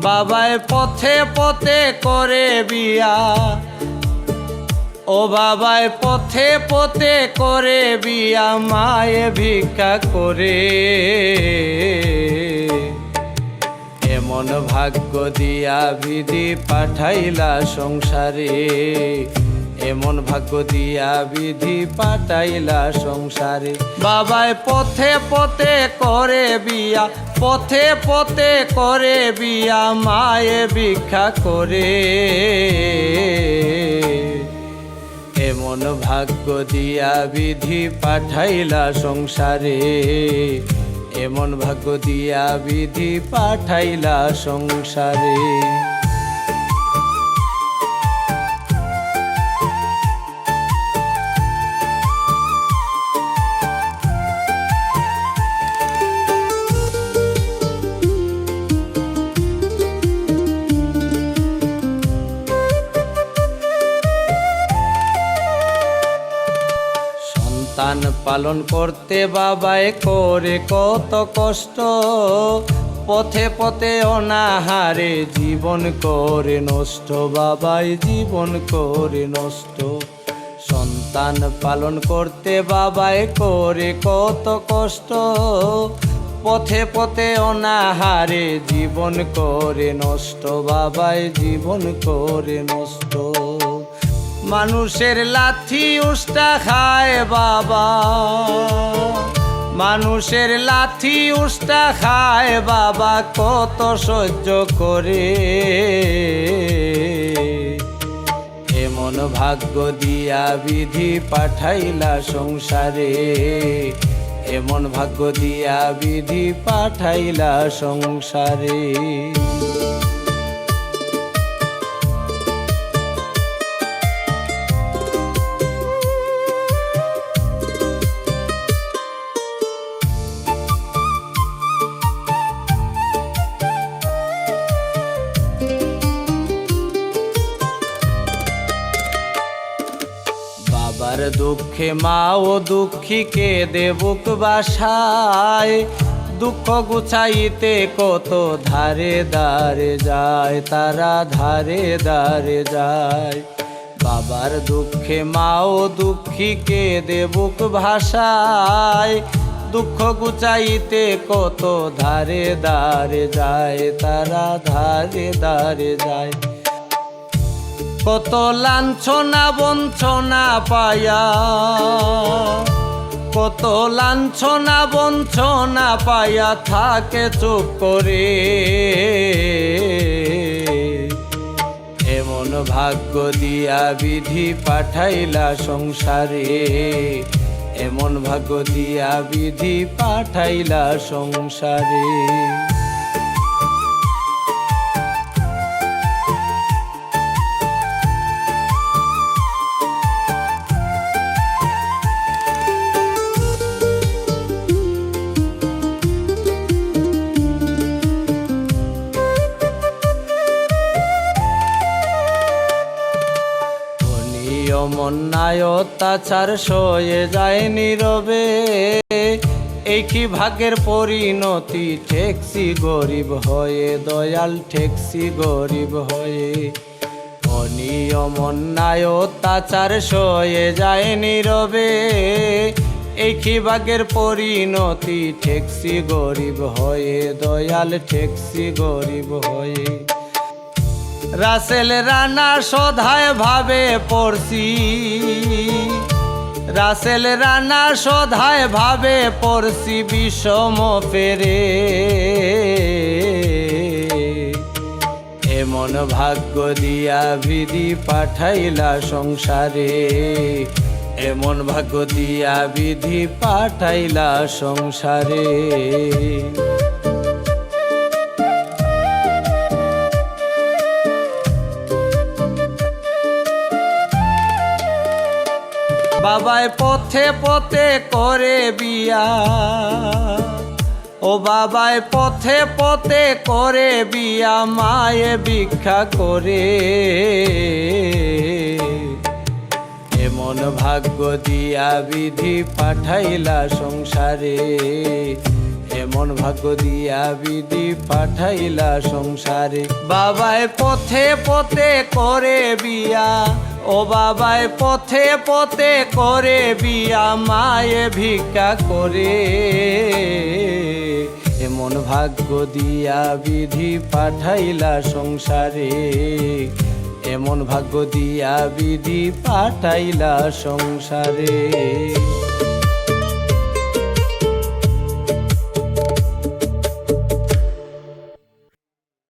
বাবায় পথে পথে করে বিয়া, ও বাবায় পথে পথে করে বিয়া, মায়ে ভিক্ষা করে। এমন ভাগ্য দিয়া বিধি পাঠাইলা সংসারে, এমন ভাগ্য দিয়া বিধি পাঠাইলা সংসারে। বাবায় পথে পথে করে বিয়া, পথে পথে করে বিয়া, মায়ে ভিক্ষা করে। এমন ভাগ্য দিয়া বিধি পাঠাইলা সংসারে, এমন ভাগ্য দিয়া বিধি পাঠাইলা সংসারে। সন্তান পালন করতে বাবায় করে কত কষ্ট, পথে পথে অনাহারে জীবন করে নষ্ট, বাবায় জীবন করে নষ্ট। সন্তান পালন করতে বাবায় করে কত কষ্ট, পথে পথে অনাহারে জীবন করে নষ্ট, বাবায় জীবন করে নষ্ট। মানুষের লাথি উষ্টা খায় বাবা, মানুষের লাথি উষ্টা খায় বাবা, কত সহ্য করে। এমন ভাগ্য দিয়া বিধি পাঠাইলা সংসারে, এমন ভাগ্য দিয়া বিধি পাঠাইলা সংসারে। বাবার দুঃখে মা ও দুঃখী কেঁদে বুক বাসায়, দুঃখ গুছাইতে কত ধারে ধারে যায়, তারা ধারে ধারে যায়। বাবার দুঃখে মা ও দুঃখী কেঁদে বুক ভাসায়, দুঃখ গুছাইতে কত ধারে ধারে যায়, তারা ধারে ধারে যায়। কত লাঞ্ছনা বঞ্চনা পায়া, কত লাঞ্ছনা বঞ্চনা পায়া থাকে চুপ করে। এমন ভাগ্য দিয়া বিধি পাঠাইলা সংসারে, এমন ভাগ্য দিয়া বিধি পাঠাইলা সংসারে। অন্যায় অত্যাচার সয়ে যায় নীরবে, এই কি ভাগ্যের পরিণতি, ঠেকছি গরিব হয়ে দয়াল, ঠেকছি গরিব হয়ে। অনিয়ম অন্যায় অত্যাচার সয়ে যায় নীরবে, এই কি ভাগ্যের পরিণতি, ঠেকছি গরিব হয়ে দয়াল, ঠেকছি গরিব হয়ে। রাসেল রানা সধায় ভাবে পড়ছি, রাসেল রানা সধায় ভাবে পড়ছি, বিষম ফেরে। এমন ভাগ্য দিয়া বিধি পাঠাইলা সংসারে, এমন ভাগ্য দিয়া বিধি পাঠাইলা সংসারে। বাবায় পথে পথে করে বিয়া, ও বাবায় পথে পথে করে বিয়া, মায়ে ভিক্ষা করে। এমন ভাগ্য দিয়া বিধি পাঠাইলা সংসারে, এমন ভাগ্য দিয়া বিধি পাঠাইলা সংসারে। বাবায় পথে পথে করে বিয়া, ও বাবায় পথে পথে করে বিয়া, মায়ে ভিক্ষা করে। এমন ভাগ্য দিয়া বিধি পাঠাইলা সংসারে, এমন ভাগ্য দিয়া বিধি পাঠাইলা সংসারে।